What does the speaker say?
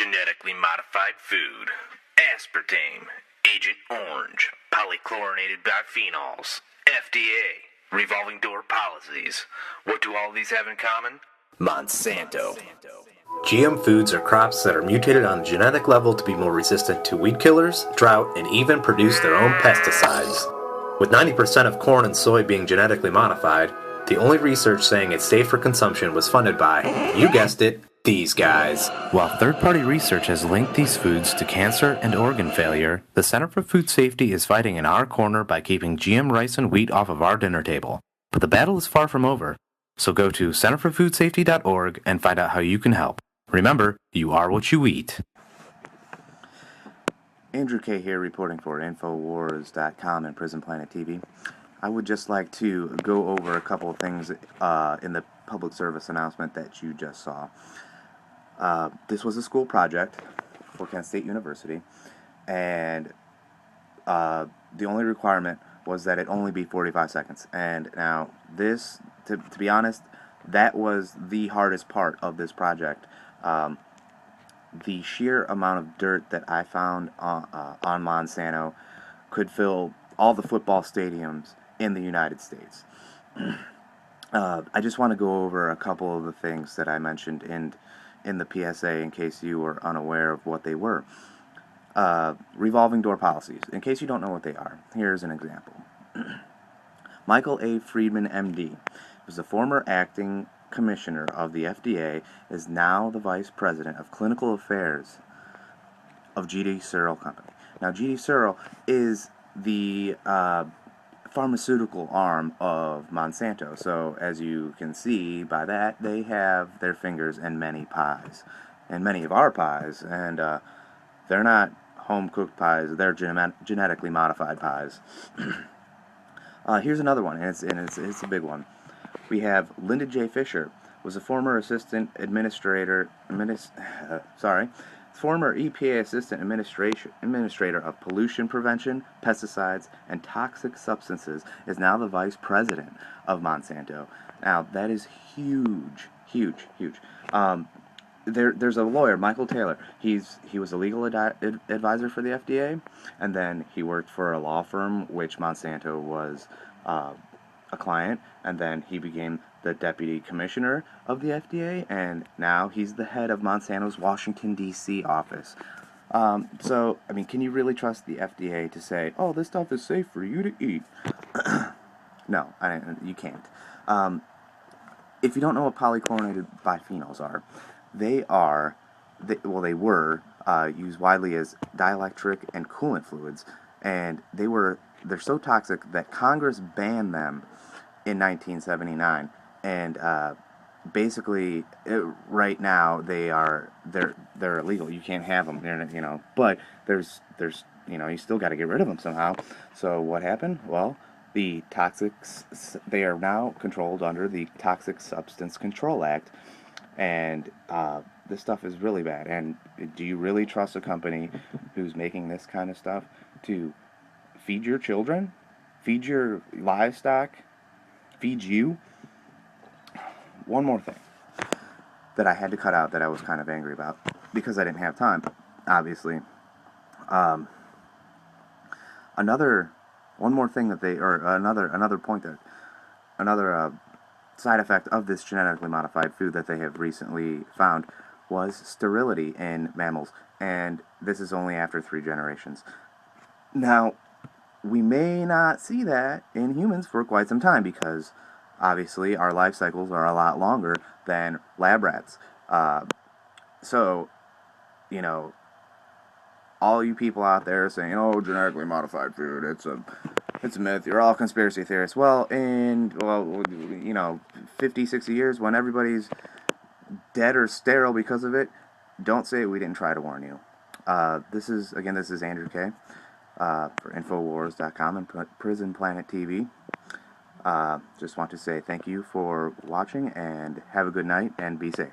genetically modified food, aspartame, Agent Orange, polychlorinated biphenyls, FDA, revolving door policies. What do all these have in common? Monsanto. GM foods are crops that are mutated on a genetic level to be more resistant to weed killers, drought, and even produce their own pesticides. With 90% of corn and soy being genetically modified, the only research saying it's safe for consumption was funded by, you guessed it, these guys. While third-party research has linked these foods to cancer and organ failure, the Center for Food Safety is fighting in our corner by keeping GM rice and wheat off of our dinner table. But the battle is far from over, so go to centerforfoodsafety.org and find out how you can help. Remember, you are what you eat. Andrew K. here, reporting for infowars.com and Prison Planet TV. I would just like to go over a couple of things in the public service announcement that you just saw. This was a school project for Kent State University, and the only requirement was that it only be 45 seconds. And now this, to be honest, that was the hardest part of this project. The sheer amount of dirt that I found on Monsanto could fill all the football stadiums in the United States. I just want to go over a couple of the things that I mentioned in the PSA in case you were unaware of what they were. Revolving door policies. In case you don't know what they are, here's an example. Michael A. Friedman, MD, was the former acting commissioner of the FDA, is now the vice president of clinical affairs of G.D. Searle Company. Now, G.D. Searle is the pharmaceutical arm of Monsanto. So, as you can see by that, they have their fingers in many pies, and many of our pies, and they're not home-cooked pies, they're genetically modified pies. Here's another one, and it's a big one. We have Linda J. Fisher, was a former former EPA assistant administrator of pollution prevention, pesticides, and toxic substances, is now the vice president of Monsanto. Now that is huge, huge, huge. There's a lawyer, Michael Taylor. He was a legal advisor for the FDA, and then he worked for a law firm which Monsanto was a client, and then he became the deputy commissioner of the FDA, and now he's the head of Monsanto's Washington, D.C. office. So, I mean, can you really trust the FDA to say, oh, this stuff is safe for you to eat? No, you can't. If you don't know what polychlorinated biphenyls are, they were used widely as dielectric and coolant fluids, and they're so toxic that Congress banned them in 1979, and basically right now they're illegal. You can't have them, but there's you still got to get rid of them somehow. So what happened? Well, the toxics, they are now controlled under the Toxic Substance Control Act, and this stuff is really bad. And do you really trust a company who's making this kind of stuff to feed your children, feed your livestock, feed you? One more thing that I had to cut out that I was kind of angry about because I didn't have time, obviously. Another side effect of this genetically modified food that they have recently found was sterility in mammals, and this is only after 3 generations. Now, we may not see that in humans for quite some time because obviously our life cycles are a lot longer than lab rats. So, all you people out there saying, oh, genetically modified food, it's a myth, you're all conspiracy theorists. Well, 50, 60 years when everybody's dead or sterile because of it, don't say we didn't try to warn you. This is Andrew K. For infowars.com and Prison Planet TV. Just want to say thank you for watching, and have a good night, and be safe.